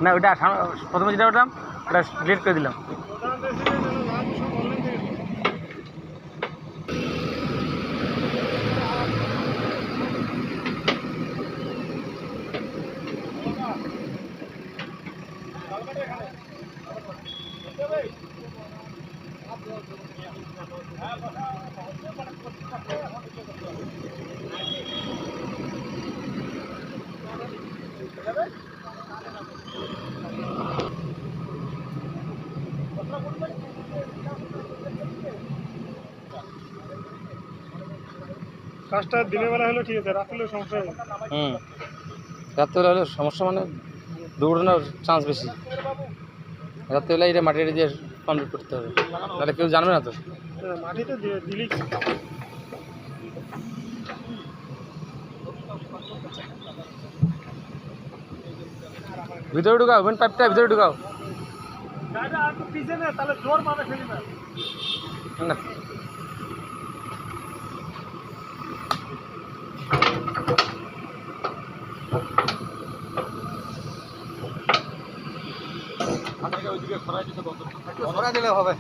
না ওটা প্রথমে যেটা ওটা ডিলিট করে দিলাম। কাজটা দিনের বেলা হলে ঠিক আছে, রাত্রে সমস্যা হবে। রাত্রেবেলা হলে সমস্যা মানে দৌড়ানোর চান্স বেশি। রাত্রেবেলা এটা মাটি দিয়ে কমপ্লিট করতে হবে, তাহলে কেউ জানবে না তো। মাটিতে দিলি ভিতরে ঢুকাও, মেন পাইপটা ভিতরে ঢুকাও। পিছনে তাহলে জোর পাবে ফেলি না। না সরাই দিলে হবে।